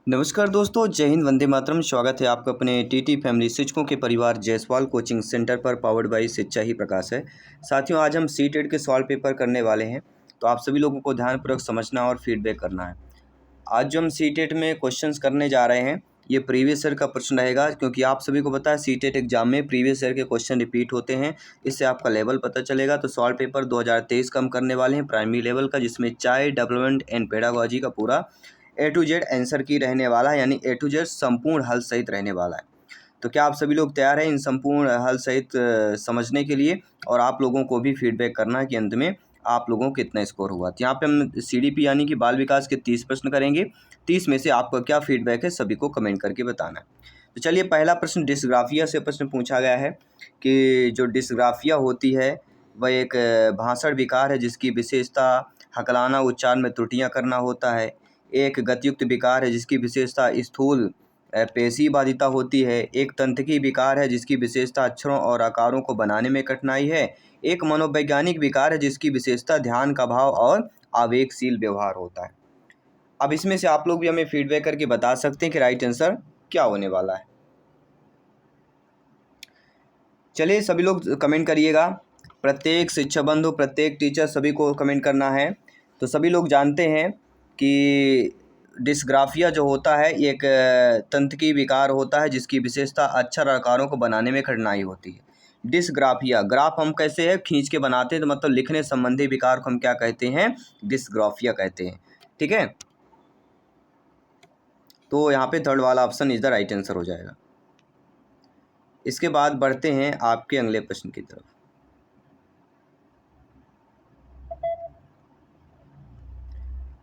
नमस्कार दोस्तों, जय हिंद, वंदे मातरम। स्वागत है आपका अपने टीटी फैमिली शिक्षकों के परिवार जायसवाल कोचिंग सेंटर पर, पावर्ड बाय शिक्षा ही प्रकाश है। साथियों, आज हम सीटेट के सवाल पेपर करने वाले हैं, तो आप सभी लोगों को ध्यानपूर्वक समझना और फीडबैक करना है। आज जो हम सीटेट में क्वेश्चंस करने जा रहे हैं, ये प्रीवियस ईयर का प्रश्न रहेगा, क्योंकि आप सभी को पता है सीटेट एग्जाम में प्रीवियस ईयर के क्वेश्चन रिपीट होते हैं। इससे आपका लेवल पता चलेगा। तो सवाल पेपर 2023 का हम करने वाले हैं, प्राइमरी लेवल का, जिसमें चाइल्ड डेवलपमेंट एंड पेडागोजी का पूरा ए टू जेड आंसर की रहने वाला है, यानी ए टू जेड संपूर्ण हल सहित रहने वाला है। तो क्या आप सभी लोग तैयार हैं इन संपूर्ण हल सहित समझने के लिए? और आप लोगों को भी फीडबैक करना है कि अंत में आप लोगों को कितना स्कोर हुआ। तो यहाँ पे हम सीडीपी यानी कि बाल विकास के 30 प्रश्न करेंगे। 30 में से आपका क्या फीडबैक है, सभी को कमेंट करके बताना है। तो चलिए, पहला प्रश्न डिस्ग्राफिया से प्रश्न पूछा गया है कि जो डिस्ग्राफिया होती है वह एक भाषण विकार है, जिसकी विशेषता हकलाना उच्चारण में त्रुटियाँ करना होता है। एक गतियुक्त विकार है, जिसकी विशेषता स्थूल पेशी बाधिता होती है। एक तंत्रिकी विकार है, जिसकी विशेषता अक्षरों और आकारों को बनाने में कठिनाई है। एक मनोवैज्ञानिक विकार है, जिसकी विशेषता ध्यान का भाव और आवेगशील व्यवहार होता है। अब इसमें से आप लोग भी हमें फीडबैक करके बता सकते हैं कि राइट आंसर क्या होने वाला है। चलिए, सभी लोग कमेंट करिएगा। प्रत्येक शिक्षा बंधु, प्रत्येक टीचर, सभी को कमेंट करना है। तो सभी लोग जानते हैं कि डिस्ग्राफिया जो होता है एक तंत्रिकी विकार होता है, जिसकी विशेषता अक्षर और आकारों को बनाने में कठिनाई होती है। डिस्ग्राफिया, ग्राफ हम कैसे है खींच के बनाते हैं, तो मतलब लिखने संबंधी विकार को हम क्या कहते हैं? डिस्ग्राफिया कहते हैं। ठीक है, तो यहाँ पे थर्ड वाला option is the right answer हो जाएगा। इसके बाद बढ़ते हैं आपके अगले प्रश्न की तरफ।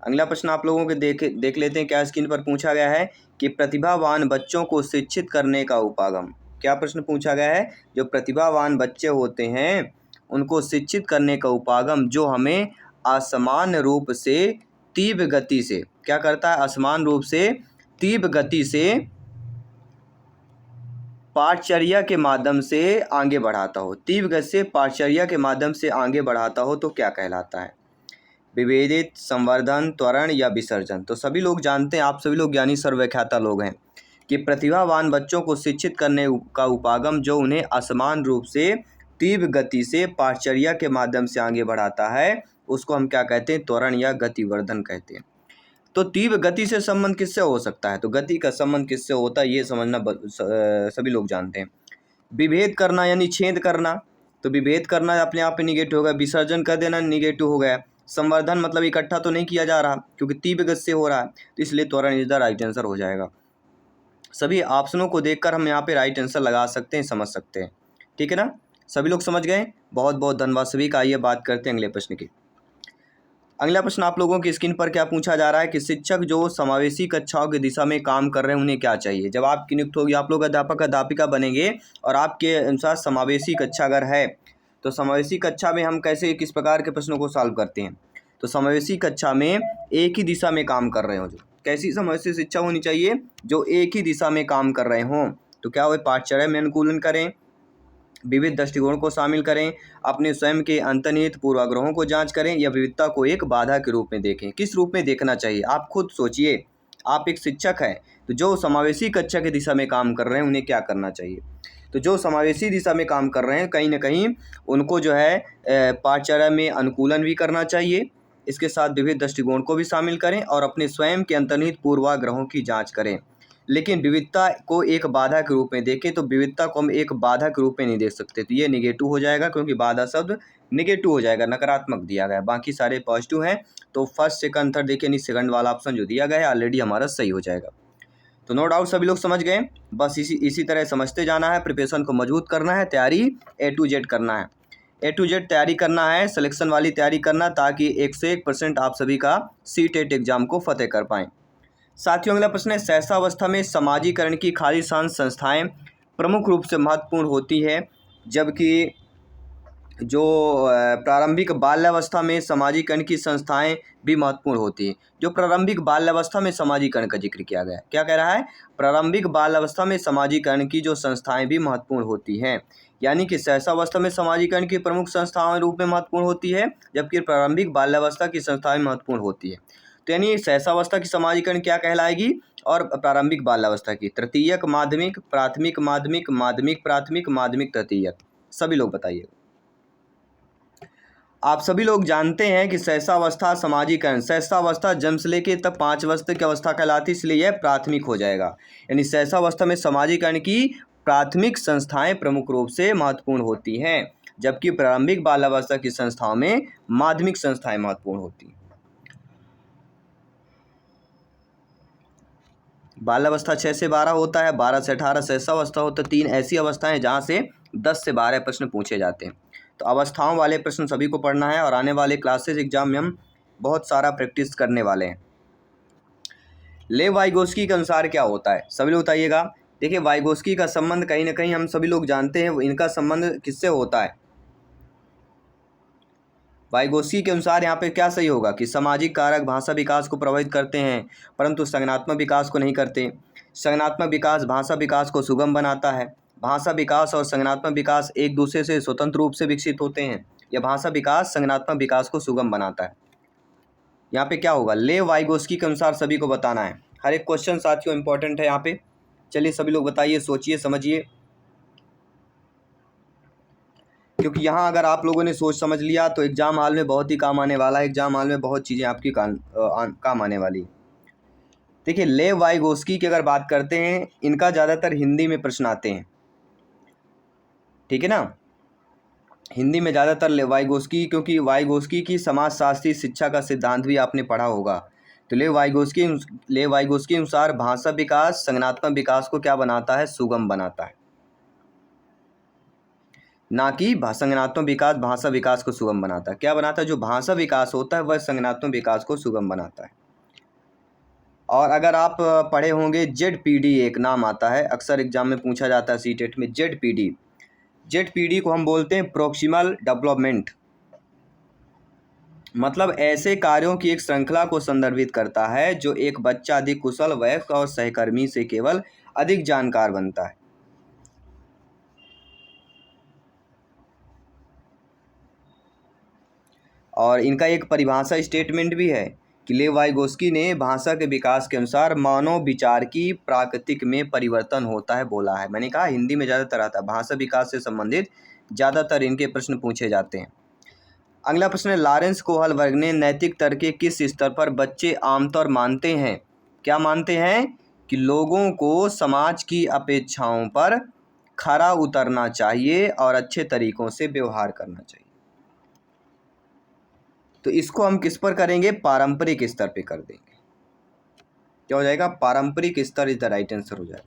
अगला प्रश्न आप लोगों के देख लेते हैं। क्या स्क्रीन पर पूछा गया है कि प्रतिभावान बच्चों को शिक्षित करने का उपागम। क्या प्रश्न पूछा गया है? जो प्रतिभावान बच्चे होते हैं उनको शिक्षित करने का उपागम जो हमें असमान रूप से तीव्र गति से क्या करता है? असमान रूप से तीव्र गति से पाठचर्या के माध्यम से आगे बढ़ाता हो। तीव्र गति से पाठचर्या के माध्यम से आगे बढ़ाता हो तो क्या कहलाता है? विभेदित, संवर्धन, त्वरण या विसर्जन। तो सभी लोग जानते हैं, आप सभी लोग ज्ञानी सर्वव्याख्याता लोग हैं, कि प्रतिभावान बच्चों को शिक्षित करने का उपागम जो उन्हें असमान रूप से तीव्र गति से पाठचर्या के माध्यम से आगे बढ़ाता है, उसको हम क्या कहते हैं? त्वरण या गतिवर्धन कहते हैं। तो तीव्र गति से संबंध किससे हो सकता है? तो गति का संबंध किससे होता है, ये समझना सभी लोग जानते हैं। विभेद करना यानी छेद करना, तो विभेद करना अपने आप में निगेटिव होगा। विसर्जन कर देना निगेटिव हो गया। संवर्धन मतलब इकट्ठा तो नहीं किया जा रहा, क्योंकि तीव्र गति से हो रहा है, तो इसलिए त्वरण इज द राइट आंसर हो जाएगा। सभी ऑप्शनों को देखकर हम यहाँ पे राइट आंसर लगा सकते हैं, समझ सकते हैं। ठीक है ना, सभी लोग समझ गए? बहुत बहुत धन्यवाद सभी का। आइए बात करते हैं अगले प्रश्न की। अगला प्रश्न आप लोगों की स्क्रीन पर क्या पूछा जा रहा है कि शिक्षक जो समावेशी कक्षाओं की दिशा में काम कर रहे हैं उन्हें क्या चाहिए? जब आपकी नियुक्त होगी, आप लोग अध्यापक अध्यापिका बनेंगे और आपके अनुसार समावेशी कक्षा अगर है, तो समावेशी कक्षा में हम कैसे किस प्रकार के प्रश्नों को सॉल्व करते हैं? तो समावेशी कक्षा में एक ही दिशा में काम कर रहे हो। जो कैसी समावेशी शिक्षा होनी चाहिए? जो एक ही दिशा में काम कर रहे हों। तो क्या वो पाठचर्या में अनुकूलन करें, विविध दृष्टिकोण को शामिल करें, अपने स्वयं के अंतर्निहित पूर्वाग्रहों को जांच करें, या विविधता को एक बाधा के रूप में देखें। किस रूप में देखना चाहिए? आप खुद सोचिए। आप एक शिक्षक हैं, तो जो समावेशी कक्षा की दिशा में काम कर रहे हैं उन्हें क्या करना चाहिए? तो जो समावेशी दिशा में काम कर रहे हैं, कहीं ना कहीं उनको जो है पाठचर्या में अनुकूलन भी करना चाहिए। इसके साथ विविध दृष्टिकोण को भी शामिल करें और अपने स्वयं के अंतर्निहित पूर्वाग्रहों की जाँच करें। लेकिन विविधता को एक बाधा के रूप में देखें, तो विविधता को हम एक बाधा के रूप में नहीं देख सकते, तो ये निगेटिव हो जाएगा, क्योंकि बाधा शब्द निगेटिव हो जाएगा, नकारात्मक दिया गया है। बाकी सारे पॉजिटिव हैं। तो फर्स्ट सेकंड थर्ड देखिए, नहीं, सेकंड वाला ऑप्शन जो दिया गया है ऑलरेडी हमारा सही हो जाएगा। तो नो डाउट सभी लोग समझ गए। बस इसी तरह समझते जाना है, प्रिपरेशन को मजबूत करना है, तैयारी ए टू जेड करना है। ए टू जेड तैयारी करना है, सिलेक्शन वाली तैयारी करना, ताकि 101% आप सभी का सीटेट एग्जाम को फतेह कर पाएँ। साथियों, अगला प्रश्न है, सहसावस्था में समाजीकरण की खालिस्तान संस्थाएं प्रमुख रूप से महत्वपूर्ण होती है, जबकि जो प्रारंभिक बाल्यावस्था में समाजीकरण की संस्थाएं भी महत्वपूर्ण होती हैं। जो प्रारंभिक बाल्यावस्था में समाजीकरण का जिक्र किया गया है, क्या कह रहा है? प्रारंभिक बाल्यावस्था में समाजीकरण की जो संस्थाएं भी महत्वपूर्ण होती हैं, यानी कि सहसावस्था में समाजीकरण की प्रमुख संस्थाओं रूप में महत्वपूर्ण होती है, जबकि प्रारंभिक बाल्यावस्था की संस्थाएं महत्वपूर्ण होती है। तो यानी सहसावस्था की समाजीकरण क्या कहलाएगी, और प्रारंभिक बाल्यावस्था की तृतीयक माध्यमिक, प्राथमिक माध्यमिक, माध्यमिक प्राथमिक, माध्यमिक तृतीयक। सभी लोग बताइए। आप सभी लोग जानते हैं कि सहसावस्था समाजीकरण, सहसावस्था जन्म से लेके तब 5 वर्ष तक की अवस्था कहलाती है, इसलिए यह प्राथमिक हो जाएगा। यानी सहसावस्था में समाजीकरण की प्राथमिक संस्थाएं प्रमुख रूप से महत्वपूर्ण होती हैं, जबकि प्रारंभिक बाल्यावस्था की संस्थाओं में माध्यमिक संस्थाएं महत्वपूर्ण होती हैं। बाल्यावस्था 6 से 12 होता है, 12 से 18 सहसावस्था होता है। 3 ऐसी अवस्थाएं जहां से 10 से 12 प्रश्न पूछे जाते हैं। तो अवस्थाओं वाले प्रश्न सभी को पढ़ना है, और आने वाले क्लासेस एग्जाम में हम बहुत सारा प्रैक्टिस करने वाले हैं। लेव वाइगोस्की के अनुसार क्या होता है, सभी लोग बताइएगा। देखिए, वाइगोस्की का संबंध कहीं ना कहीं हम सभी लोग जानते हैं, इनका संबंध किससे होता है। वाइगोस्की के अनुसार यहाँ पे क्या सही होगा कि सामाजिक कारक भाषा विकास को प्रभावित करते हैं, परंतु संज्ञानात्मक विकास को नहीं करते। संज्ञानात्मक विकास भाषा विकास को सुगम बनाता है। भाषा विकास और संज्ञानात्मक विकास एक दूसरे से स्वतंत्र रूप से विकसित होते हैं। यह भाषा विकास संज्ञानात्मक विकास को सुगम बनाता है। यहाँ पे क्या होगा, लेव वाइगोस्की के अनुसार सभी को बताना है। हर एक क्वेश्चन साथियों इंपॉर्टेंट है यहाँ पे। चलिए सभी लोग बताइए, सोचिए समझिए, क्योंकि यहाँ अगर आप लोगों ने सोच समझ लिया तो एग्जाम हॉल में बहुत ही काम आने वाला है। एग्जाम हॉल में बहुत चीज़ें आपकी काम आने वाली। देखिए, लेव वाइगोस्की की अगर बात करते हैं, इनका ज़्यादातर हिंदी में प्रश्न आते हैं, ठीक है ना। हिंदी में ज़्यादातर वाइगोस्की, क्योंकि वाइगोस्की की समाजशास्त्री शिक्षा का सिद्धांत भी आपने पढ़ा होगा। तो लेव वाइगोस्की अनुसार भाषा विकास संज्ञानात्मक विकास को क्या बनाता है, सुगम बनाता है, ना कि संज्ञानात्मक विकास भाषा विकास को सुगम बनाता है। क्या बनाता है, जो भाषा विकास होता है वह संज्ञानात्मक विकास को सुगम बनाता है। और अगर आप पढ़े होंगे ZPD, एक नाम आता है, अक्सर एग्जाम में पूछा जाता है सीटेट में। ZPD को हम बोलते हैं प्रोक्सिमल डेवलपमेंट, मतलब ऐसे कार्यों की एक श्रृंखला को संदर्भित करता है जो एक बच्चा अधिक कुशल, वयस्क और सहकर्मी से केवल अधिक जानकार बनता है। और इनका एक परिभाषा स्टेटमेंट भी है कि लेव वाइगोस्की ने भाषा के विकास के अनुसार मानव विचार की प्राकृतिक में परिवर्तन होता है बोला है। मैंने कहा हिंदी में ज़्यादातर आता है, भाषा विकास से संबंधित ज़्यादातर इनके प्रश्न पूछे जाते हैं। अगला प्रश्न है, लॉरेंस कोहलबर्ग ने नैतिक तर्क के किस स्तर पर बच्चे आमतौर मानते हैं, क्या मानते हैं कि लोगों को समाज की अपेक्षाओं पर खरा उतरना चाहिए और अच्छे तरीकों से व्यवहार करना चाहिए। तो इसको हम किस पर करेंगे, पारंपरिक स्तर पे कर देंगे। क्या हो जाएगा, पारंपरिक स्तर इज द राइट आंसर हो जाएगा।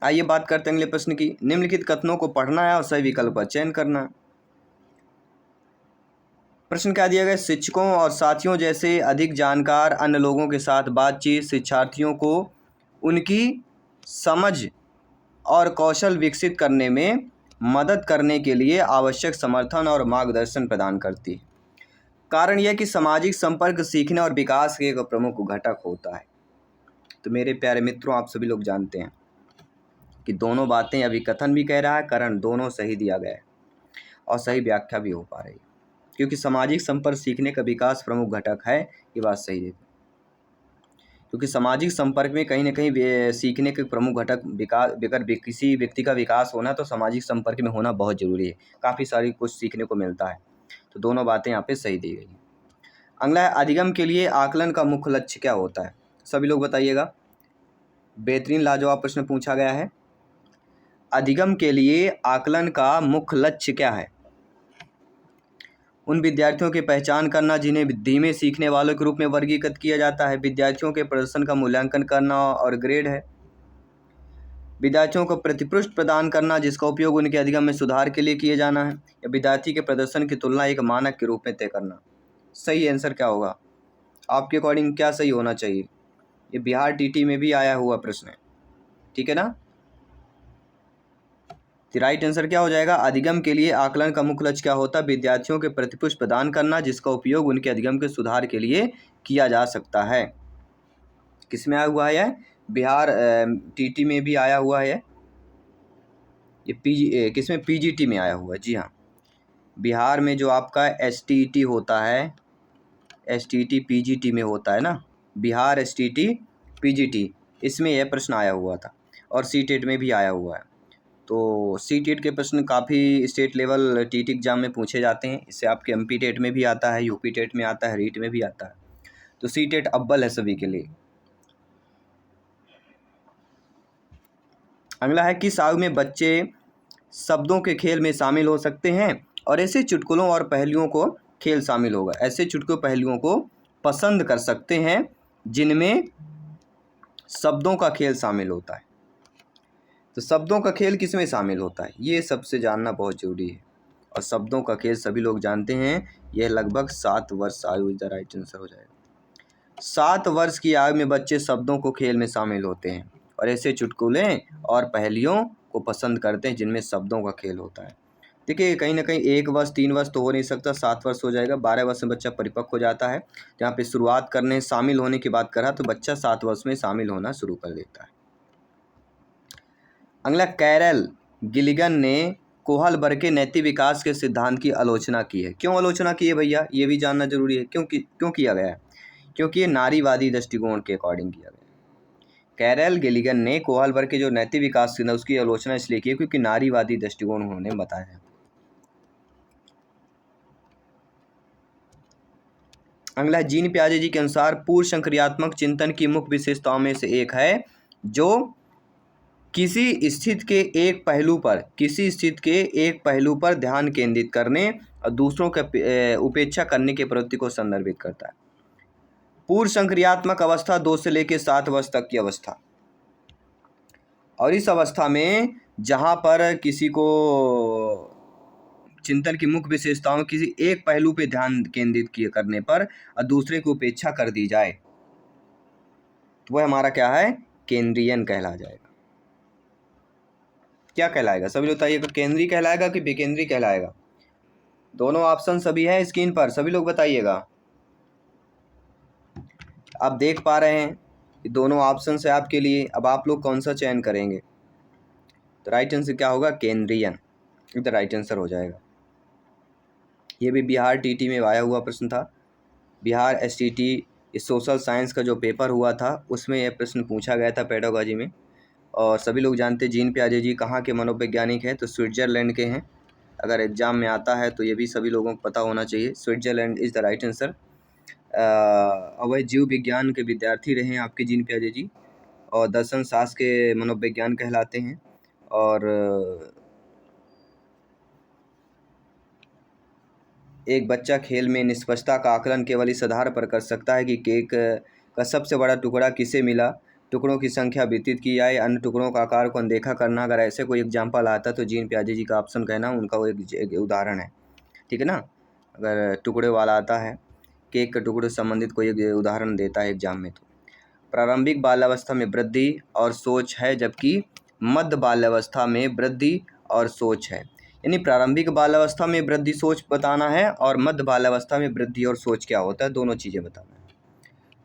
आइए बात करते हैं अगले प्रश्न की। निम्नलिखित कथनों को पढ़ना है और सही विकल्प का चयन करना है। प्रश्न क्या दिया गया, शिक्षकों और साथियों जैसे अधिक जानकार अन्य लोगों के साथ बातचीत शिक्षार्थियों को उनकी समझ और कौशल विकसित करने में मदद करने के लिए आवश्यक समर्थन और मार्गदर्शन प्रदान करती है। कारण यह कि सामाजिक संपर्क सीखने और विकास के एक प्रमुख घटक होता है। तो मेरे प्यारे मित्रों, आप सभी लोग जानते हैं कि दोनों बातें, अभी कथन भी कह रहा है, कारण दोनों सही दिया गया है और सही व्याख्या भी हो पा रही है, क्योंकि सामाजिक संपर्क सीखने का विकास प्रमुख घटक है। ये बात सही है, क्योंकि सामाजिक संपर्क में कहीं ना कहीं सीखने के प्रमुख घटक विकास, अगर किसी व्यक्ति का विकास होना तो सामाजिक संपर्क में होना बहुत ज़रूरी है। काफ़ी सारी कुछ सीखने को मिलता है। तो दोनों बातें यहाँ पे सही दी गई हैं। अगला है, अधिगम के लिए आकलन का मुख्य लक्ष्य क्या होता है, सभी लोग बताइएगा। बेहतरीन लाजवाब प्रश्न पूछा गया है। अधिगम के लिए आकलन का मुख्य लक्ष्य क्या है, उन विद्यार्थियों की पहचान करना जिन्हें धीमे सीखने वालों के रूप में वर्गीकृत किया जाता है। विद्यार्थियों के प्रदर्शन का मूल्यांकन करना और ग्रेड है। विद्यार्थियों को प्रतिपुष्टि प्रदान करना जिसका उपयोग उनके अधिगम में सुधार के लिए किया जाना है। या विद्यार्थी के प्रदर्शन की तुलना एक मानक के रूप में तय करना। सही आंसर क्या होगा, आपके अकॉर्डिंग क्या सही होना चाहिए। ये बिहार टीटी में भी आया हुआ प्रश्न है, ठीक है ना। राइट आंसर क्या हो जाएगा, अधिगम के लिए आकलन का मुख्य लक्ष्य क्या होता है, विद्यार्थियों के प्रतिपुष्टि प्रदान करना जिसका उपयोग उनके अधिगम के सुधार के लिए किया जा सकता है। किसमें आया हुआ है, बिहार टीटी में भी आया हुआ है। ये किसमें, पीजीटी में आया हुआ है। जी हाँ, बिहार में जो आपका STT होता है, STT PGT में होता है ना, बिहार STT PGT, इसमें यह प्रश्न आया हुआ था और CTET में भी आया हुआ है। तो CTET के प्रश्न काफ़ी स्टेट लेवल TT एग्ज़ाम में पूछे जाते हैं। इससे आपके MP टेट में भी आता है, UP टेट में आता है, रीट में भी आता है। तो CTET अव्वल है सभी के लिए। अगला है, किस आयु में बच्चे शब्दों के खेल में शामिल हो सकते हैं और ऐसे चुटकुलों और पहेलियों को खेल शामिल होगा। ऐसे चुटकुलों पहेलियों को पसंद कर सकते हैं जिनमें शब्दों का खेल शामिल होता है। तो शब्दों का खेल किसमें शामिल होता है, ये सबसे जानना बहुत जरूरी है। और शब्दों का खेल सभी लोग जानते हैं, यह लगभग 7 वर्ष आयु इज द राइट आंसर हो जाएगा। 7 वर्ष की आयु में बच्चे शब्दों को खेल में शामिल होते हैं और ऐसे चुटकुले और पहेलियों को पसंद करते हैं जिनमें शब्दों का खेल होता है। देखिए कहीं ना कहीं 1 वर्ष 3 वर्ष तो हो नहीं सकता, 7 वर्ष हो जाएगा। 12 वर्ष में बच्चा परिपक्व हो जाता है। यहाँ पे शुरुआत करने शामिल होने की बात करा तो बच्चा 7 वर्ष में शामिल होना शुरू कर देता है। अगला, कैरल गिलिगन ने कोहलबर्ग के नैतिक विकास के सिद्धांत की आलोचना की है। क्यों आलोचना की है भैया, ये भी जानना जरूरी है। क्यों किया गया है? क्योंकि ये नारीवादी दृष्टिकोण के अकॉर्डिंग किया गया। कैरल गिलिगन ने कोहलबर्ग के जो नैतिक विकास सिद्धांत उसकी आलोचना इसलिए की क्योंकि नारीवादी दृष्टिकोण उन्होंने बताया है। अगला, जीन पियाजे जी के अनुसार पूर्व संक्रियात्मक चिंतन की मुख्य विशेषताओं में से एक है जो किसी स्थिति के एक पहलू पर ध्यान केंद्रित करने और दूसरों के उपेक्षा करने की प्रवृत्ति को संदर्भित करता है। पूर्व संक्रियात्मक अवस्था 2 से लेकर 7 वर्ष तक की अवस्था, और इस अवस्था में जहाँ पर किसी को चिंतन की मुख्य विशेषताओं किसी एक पहलू पे ध्यान केंद्रित करने पर और दूसरे की उपेक्षा कर दी जाए तो वह हमारा क्या है, केंद्रीयन कहला जाएगा। क्या कहलाएगा सभी लोग बताइए, केंद्रीय कहलाएगा कि विकेंद्रीय कहलाएगा? दोनों ऑप्शन सभी हैं स्क्रीन पर, सभी लोग बताइएगा। आप देख पा रहे हैं दोनों ऑप्शन है आपके लिए। अब आप लोग कौन सा चयन करेंगे? तो राइट आंसर क्या होगा, केंद्रीयन, तो राइट आंसर हो जाएगा। ये भी बिहार TT में आया हुआ प्रश्न था। बिहार STT सोशल साइंस का जो पेपर हुआ था उसमें यह प्रश्न पूछा गया था पेडागोजी में। और सभी लोग जानते हैं जीन पियाजे जी कहाँ के मनोवैज्ञानिक हैं, तो स्विट्जरलैंड के हैं। अगर एग्जाम में आता है तो ये भी सभी लोगों को पता होना चाहिए, Switzerland is the right answer. वह जीव विज्ञान के विद्यार्थी रहे हैं आपके जीन पियाजे जी, और दर्शन शास्त्र के मनोविज्ञान कहलाते हैं। और एक बच्चा खेल में निष्पक्षता का आकलन केवल इस आधार पर कर सकता है कि केक का सबसे बड़ा टुकड़ा किसे मिला, टुकड़ों की संख्या व्यतीत की जाए, अन्य टुकड़ों का आकार को अनदेखा करना। अगर ऐसे कोई एग्जाम्पल आता तो जीन पियाजे जी का ऑप्शन कहना उनका वो एक उदाहरण है, ठीक है ना। अगर टुकड़े वाला आता है, केक के टुकड़े से संबंधित कोई एक उदाहरण देता है एग्जाम में। तो प्रारंभिक बाल्यावस्था में वृद्धि और सोच है, जबकि मध्य बाल्यावस्था में वृद्धि और सोच है। यानी प्रारंभिक बाल्यावस्था में वृद्धि सोच बताना है और मध्य बाल्यावस्था में वृद्धि और सोच क्या होता है, दोनों चीज़ें बताना है।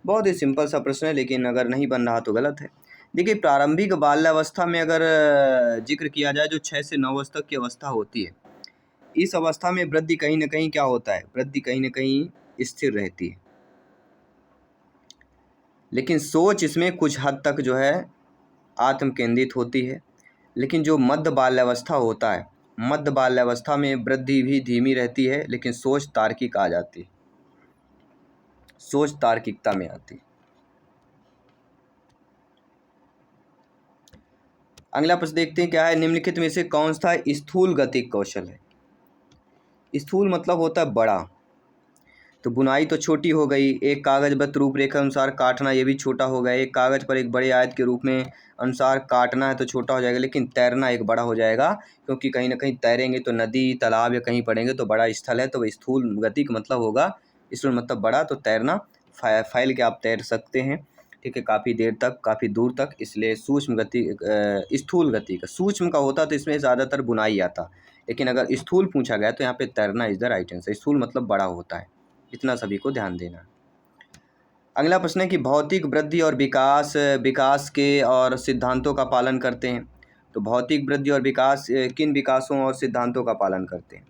बहुत ही सिंपल सा प्रश्न है, लेकिन अगर नहीं बन रहा तो गलत है। देखिए प्रारंभिक बाल्यावस्था में अगर जिक्र किया जाए जो 6 से 9 वर्ष तक की अवस्था होती है, इस अवस्था में वृद्धि कहीं ना कहीं क्या होता है, वृद्धि कहीं ना कहीं स्थिर रहती है, लेकिन सोच इसमें कुछ हद तक जो है आत्म केंद्रित होती है। लेकिन जो मध्य बाल्यावस्था होता है, मध्य बाल्यावस्था में वृद्धि भी धीमी रहती है, लेकिन सोच तार्किक आ जाती है, सोच तार्किकता में आती है। अगला प्रश्न देखते हैं क्या है, निम्नलिखित में से कौन सा स्थूल गतिक कौशल है? स्थूल मतलब होता है बड़ा, तो बुनाई तो छोटी हो गई, एक कागजबद्ध रूपरेखा अनुसार काटना ये भी छोटा हो गया, एक कागज पर एक बड़े आयत के रूप में अनुसार काटना है तो छोटा हो जाएगा, लेकिन तैरना एक बड़ा हो जाएगा, क्योंकि कहीं ना कहीं तैरेंगे तो नदी तालाब या कहीं पड़ेंगे तो बड़ा स्थल है, तो वह स्थूल गतिक मतलब होगा, स्थूल मतलब बड़ा, तो तैरना फैल के आप तैर सकते हैं, ठीक है, काफ़ी देर तक काफ़ी दूर तक। इसलिए सूक्ष्म गति स्थूल गति का सूक्ष्म का होता तो इसमें ज़्यादातर बुनाई आता, लेकिन अगर स्थूल पूछा गया तो यहाँ पे तैरना इज द राइट आंसर। स्थूल मतलब बड़ा होता है, इतना सभी को ध्यान देना। अगला प्रश्न है कि भौतिक वृद्धि और विकास के और सिद्धांतों का पालन करते हैं। तो भौतिक वृद्धि और विकास किन विकासों और सिद्धांतों का पालन करते हैं?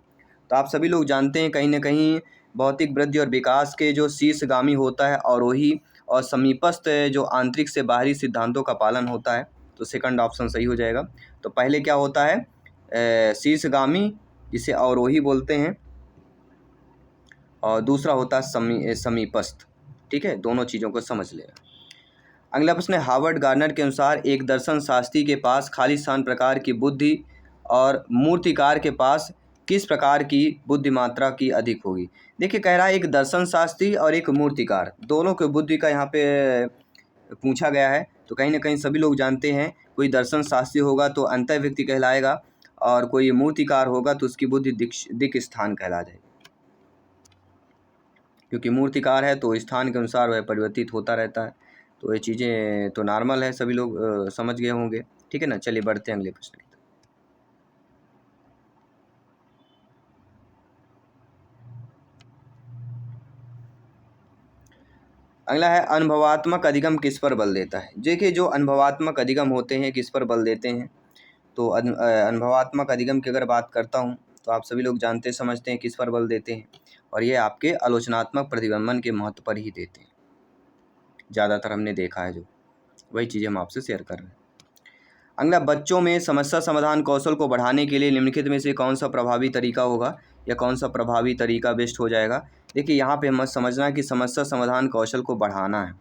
तो आप सभी लोग जानते हैं कहीं ना कहीं भौतिक वृद्धि और विकास के जो शीर्षगामी होता है अवरोही और समीपस्थ जो आंतरिक से बाहरी सिद्धांतों का पालन होता है, तो सेकंड ऑप्शन सही हो जाएगा। तो पहले क्या होता है शीर्षगामी जिसे अवरोही बोलते हैं, और दूसरा होता है समीपस्थ। ठीक है, दोनों चीज़ों को समझ लेना। अगला प्रश्न है, हार्वर्ड गार्नर के अनुसार एक दर्शन शास्त्री के पास खाली स्थान प्रकार की बुद्धि और मूर्तिकार के पास किस प्रकार की बुद्धि मात्रा की अधिक होगी। देखिए कह रहा है एक दर्शन शास्त्री और एक मूर्तिकार, दोनों के बुद्धि का यहाँ पे पूछा गया है। तो कहीं ना कहीं सभी लोग जानते हैं कोई दर्शन शास्त्री होगा तो अंतः व्यक्ति कहलाएगा, और कोई मूर्तिकार होगा तो उसकी बुद्धि दिक् स्थान कहला जाएगी, क्योंकि मूर्तिकार है तो स्थान के अनुसार वह परिवर्तित होता रहता है। तो ये चीज़ें तो नॉर्मल है, सभी लोग समझ गए होंगे। ठीक है ना, चलिए बढ़ते हैं अगले प्रश्न की तरफ। अगला है, अनुभवात्मक अधिगम किस पर बल देता है। देखिए जो अनुभवात्मक अधिगम होते हैं किस पर बल देते हैं, तो अनुभवात्मक अधिगम की अगर बात करता हूँ तो आप सभी लोग जानते समझते हैं किस पर बल देते हैं, और ये आपके आलोचनात्मक प्रतिबिंबन के महत्व पर ही देते हैं। ज़्यादातर हमने देखा है, जो वही चीज़ें हम आपसे शेयर कर रहे हैं। अगला, बच्चों में समस्या समाधान कौशल को बढ़ाने के लिए निम्नलिखित में से कौन सा प्रभावी तरीका होगा, या कौन सा प्रभावी तरीका बेस्ट हो जाएगा। देखिए यहाँ पे हम समझना कि समस्या समाधान कौशल को बढ़ाना है,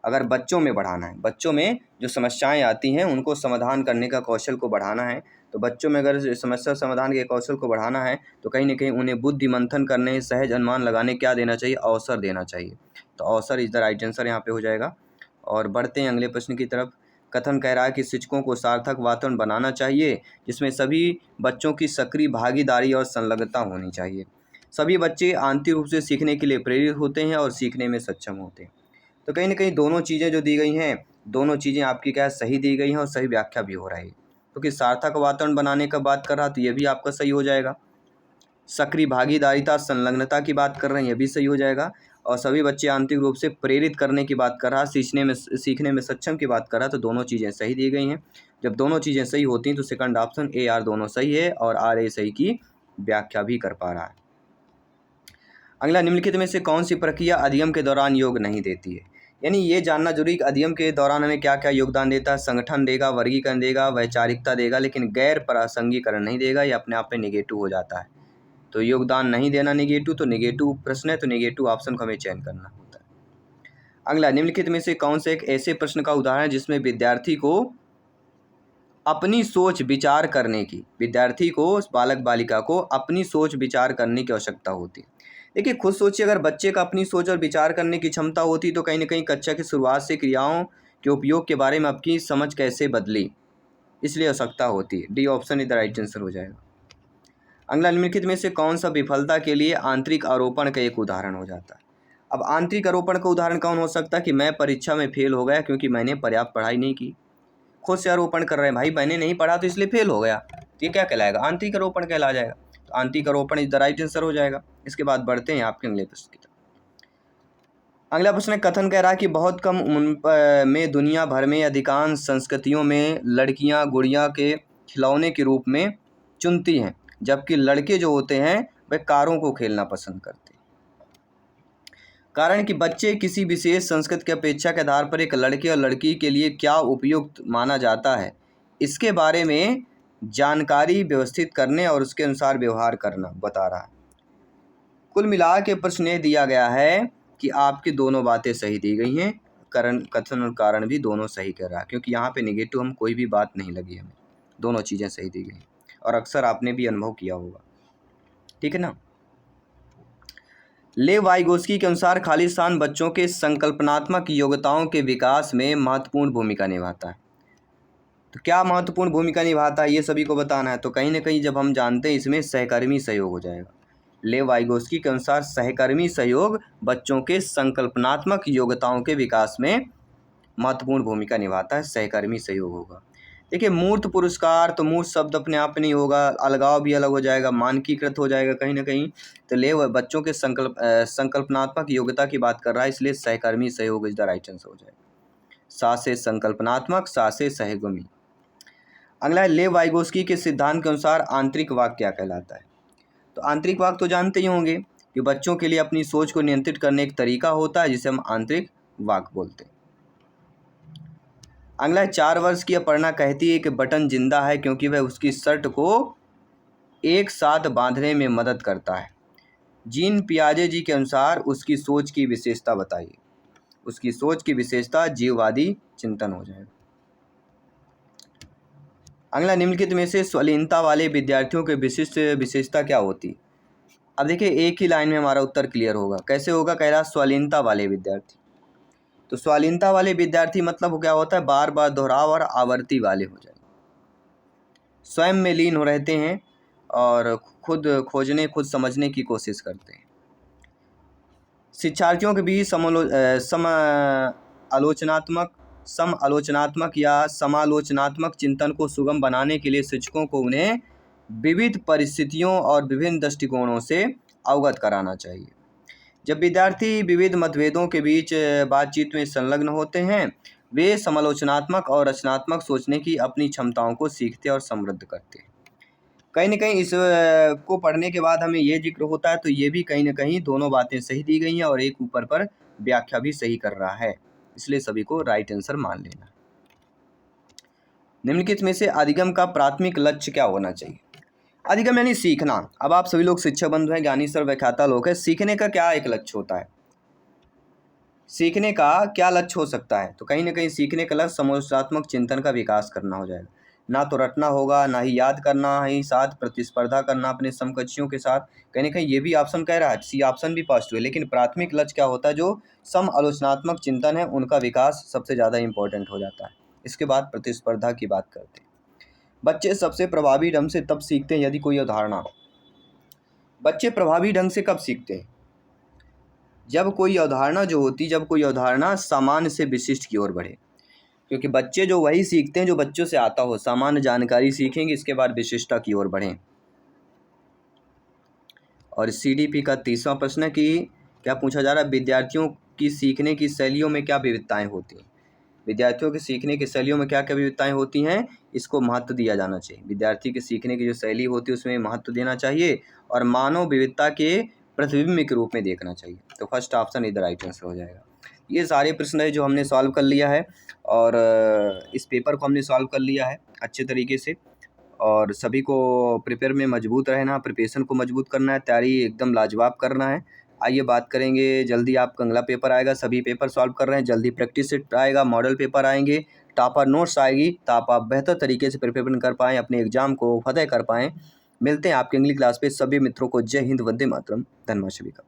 अगर बच्चों में बढ़ाना है, बच्चों में जो समस्याएं आती हैं उनको समाधान करने का कौशल को बढ़ाना है, तो बच्चों में अगर समस्या समाधान के कौशल को बढ़ाना है तो कहीं ना कहीं उन्हें बुद्धि मंथन करने, सहज अनुमान लगाने क्या देना चाहिए, अवसर देना चाहिए। तो अवसर इज द राइट आंसर यहाँ पे हो जाएगा। और बढ़ते हैं अगले प्रश्न की तरफ। कथन कह रहा है कि शिक्षकों को सार्थक वातावरण बनाना चाहिए जिसमें सभी बच्चों की सक्रिय भागीदारी और संलग्नता होनी चाहिए। सभी बच्चे आंतरिक रूप से सीखने के लिए प्रेरित होते हैं और सीखने में सक्षम होते हैं। तो कहीं ना कहीं दोनों चीज़ें जो दी गई हैं, दोनों चीज़ें आपकी क्या सही दी गई हैं और सही व्याख्या भी हो रही है। क्योंकि सार्थक वातावरण बनाने का बात कर रहा तो ये भी आपका सही हो जाएगा। सक्रिय भागीदारिता संलग्नता की बात कर रहे हैं, ये भी सही हो जाएगा। और सभी बच्चे आंतरिक रूप से प्रेरित करने की बात कर रहा, सीखने में सक्षम की बात कर रहा, तो दोनों चीज़ें सही दी गई हैं। जब दोनों चीज़ें सही होती हैं तो सेकंड ऑप्शन ए आर दोनों सही है, और आर ए सही की व्याख्या भी कर पा रहा है। अगला, निम्नलिखित में से कौन सी प्रक्रिया अधिगम के दौरान योग नहीं देती है। यानी ये जानना जरूरी कि अधिगम के दौरान हमें क्या क्या योगदान देता है। संगठन देगा, वर्गीकरण देगा, वैचारिकता देगा, लेकिन गैर प्रासंगिकरण नहीं देगा, ये अपने आप में निगेटिव हो जाता है। तो योगदान नहीं देना निगेटिव, तो निगेटिव प्रश्न है, तो निगेटिव ऑप्शन को हमें चयन करना होता है। अगला, निम्नलिखित में से कौन से एक ऐसे प्रश्न का उदाहरण है जिसमें विद्यार्थी को अपनी सोच विचार करने की, विद्यार्थी को, बालक बालिका को अपनी सोच विचार करने की आवश्यकता होती है। देखिए खुद सोचिए, अगर बच्चे का अपनी सोच और विचार करने की क्षमता होती तो कहीं ना कहीं कक्षा की शुरुआत से क्रियाओं के उपयोग के बारे में आपकी समझ कैसे बदली, इसलिए आवश्यकता होती है। डी ऑप्शन इधर राइट आंसर हो जाएगा। अगला, निम्नलिखित में से कौन सा विफलता के लिए आंतरिक आरोपण का एक उदाहरण हो जाता है। अब आंतरिक आरोपण का उदाहरण कौन हो सकता है कि मैं परीक्षा में फेल हो गया क्योंकि मैंने पर्याप्त पढ़ाई नहीं की। खुद से आरोपण कर रहे हैं, भाई मैंने नहीं पढ़ा तो इसलिए फेल हो गया, तो ये क्या कहलाएगा, आंतरिक आरोपण कहला जाएगा। तो आंतरिक आरोपण इज द राइट आंसर हो जाएगा। इसके बाद बढ़ते हैं आपके अगले प्रश्न की तरफ। अगला प्रश्न कथन कह रहा है कि बहुत कम उम्र में दुनिया भर में अधिकांश संस्कृतियों में लड़कियां गुड़िया के खिलौने के रूप में चुनती हैं, जबकि लड़के जो होते हैं वह कारों को खेलना पसंद करते हैं। कारण कि बच्चे किसी विशेष संस्कृति की अपेक्षा के आधार पर एक लड़के और लड़की के लिए क्या उपयुक्त माना जाता है, इसके बारे में जानकारी व्यवस्थित करने और उसके अनुसार व्यवहार करना बता रहा है। कुल मिला के प्रश्न ये दिया गया है कि आपकी दोनों बातें सही दी गई हैं, कारण कथन और कारण भी दोनों सही कर रहा है, क्योंकि यहाँ पे नेगेटिव हम कोई भी बात नहीं लगी हमें, दोनों चीज़ें सही दी गई और अक्सर आपने भी अनुभव किया होगा। ठीक है ना। लेव वाइगोस्की के अनुसार खाली स्थान बच्चों के संकल्पनात्मक योग्यताओं के विकास में महत्वपूर्ण भूमिका निभाता है। तो क्या महत्वपूर्ण भूमिका निभाता है ये सभी को बताना है। तो कहीं ना कहीं जब हम जानते हैं इसमें सहकर्मी सहयोग हो जाएगा। लेव वाइगोस्की के अनुसार सहकर्मी सहयोग बच्चों के संकल्पनात्मक योग्यताओं के विकास में महत्वपूर्ण भूमिका निभाता है, सहकर्मी सहयोग होगा। देखिए मूर्त पुरस्कार, तो मूर्त शब्द अपने आप नहीं होगा, अलगाव भी अलग हो जाएगा, मानकीकृत हो जाएगा कहीं ना कहीं। तो लेव बच्चों के संकल्पनात्मक योग्यता की बात कर रहा है, इसलिए सहकर्मी सहयोग इज द राइट आंसर हो जाएगा। सा से संकल्पनात्मक, सा से सहकर्मी। अगला है, लेव वाइगोस्की के सिद्धांत के अनुसार आंतरिक वाक्य क्या कहलाता है। तो आंतरिक वाक तो जानते ही होंगे कि बच्चों के लिए अपनी सोच को नियंत्रित करने एक तरीका होता है जिसे हम आंतरिक वाक बोलते हैं। अगला है 4 वर्ष की अपर्णा कहती है कि बटन जिंदा है क्योंकि वह उसकी शर्ट को एक साथ बांधने में मदद करता है। जीन पियाजे जी के अनुसार उसकी सोच की विशेषता बताइए। उसकी सोच की विशेषता जीववादी चिंतन हो जाएगा। अगला, निम्नलिखित में से स्वलीनता वाले विद्यार्थियों के विशिष्ट विशेषता क्या होती? अब देखिए एक ही लाइन में हमारा उत्तर क्लियर होगा। कैसे होगा? कह रहा स्वलीनता वाले विद्यार्थी। तो स्वलीनता वाले विद्यार्थी मतलब क्या होता है? बार बार दोहराव और आवर्ती वाले हो जाए, स्वयं में लीन हो रहते हैं और खुद खोजने खुद समझने की कोशिश करते हैं। शिक्षार्थियों के बीच आलोचनात्मक या समालोचनात्मक चिंतन को सुगम बनाने के लिए शिक्षकों को उन्हें विविध परिस्थितियों और विभिन्न दृष्टिकोणों से अवगत कराना चाहिए। जब विद्यार्थी विविध मतभेदों के बीच बातचीत में संलग्न होते हैं, वे समालोचनात्मक और रचनात्मक सोचने की अपनी क्षमताओं को सीखते और समृद्ध करते हैं। कहीं ना कहीं इस को पढ़ने के बाद हमें ये जिक्र होता है, तो ये भी कहीं ना कहीं दोनों बातें सही दी गई हैं और एक ऊपर पर व्याख्या भी सही कर रहा है, इसलिए सभी को राइट आंसर मान लेना। निम्नलिखित में से अधिगम का प्राथमिक लक्ष्य क्या होना चाहिए? अधिगम यानी सीखना। अब आप सभी लोग शिक्षक बंधु हैं, ज्ञानी सर व्याख्याता लोग हैं। सीखने का क्या एक लक्ष्य होता है? सीखने का क्या लक्ष्य हो सकता है? तो कहीं ना कहीं सीखने का लक्ष्य समोच्चात्मक चिंतन का विकास करना हो जाएगा। ना तो रटना होगा, ना ही याद करना, ही साथ प्रतिस्पर्धा करना अपने समकक्षियों के साथ। कहीं ना कहीं ये भी ऑप्शन कह रहा है, सी ऑप्शन भी पॉजिटिव है, लेकिन प्राथमिक लक्ष्य क्या होता है? जो सम आलोचनात्मक चिंतन है उनका विकास सबसे ज़्यादा इंपॉर्टेंट हो जाता है। इसके बाद प्रतिस्पर्धा की बात करते हैं। बच्चे सबसे प्रभावी ढंग से तब सीखते हैं यदि कोई अवधारणा। बच्चे प्रभावी ढंग से कब सीखते हैं? जब कोई अवधारणा सामान्य से विशिष्ट की ओर बढ़े। क्योंकि बच्चे जो वही सीखते हैं जो बच्चों से आता हो। सामान्य जानकारी सीखेंगे, इसके बाद विशिष्टता की ओर बढ़ें। और CDP का 30वां प्रश्न है कि क्या पूछा जा रहा है? विद्यार्थियों की सीखने की शैलियों में क्या विविधताएं होती हैं? विद्यार्थियों के सीखने की शैलियों में क्या क्या विविधताएं होती हैं, इसको महत्व दिया जाना चाहिए। विद्यार्थी के सीखने की जो शैली होती है उसमें महत्व देना चाहिए और मानव विविधता के प्रतिबिंब के रूप में देखना चाहिए। तो फर्स्ट ऑप्शन इधर राइट आंसर हो जाएगा। ये सारे प्रश्न है जो हमने सॉल्व कर लिया है और इस पेपर को हमने सॉल्व कर लिया है अच्छे तरीके से। और सभी को प्रिपेयर में मजबूत रहना, प्रिपरेशन को मजबूत करना है, तैयारी एकदम लाजवाब करना है। आइए बात करेंगे, जल्दी आपका अगला पेपर आएगा। सभी पेपर सॉल्व कर रहे हैं, जल्दी प्रैक्टिस सेट आएगा, मॉडल पेपर आएंगे, टॉपर नोट्स आएगी, तो आप बेहतर तरीके से प्रिपरेशन कर पाएँ, अपने एग्जाम को फतेह कर पाएँ। मिलते हैं आपके अगली क्लास पे। सभी मित्रों को जय हिंद, वंदे मातरम, धन्यवाद सभी का।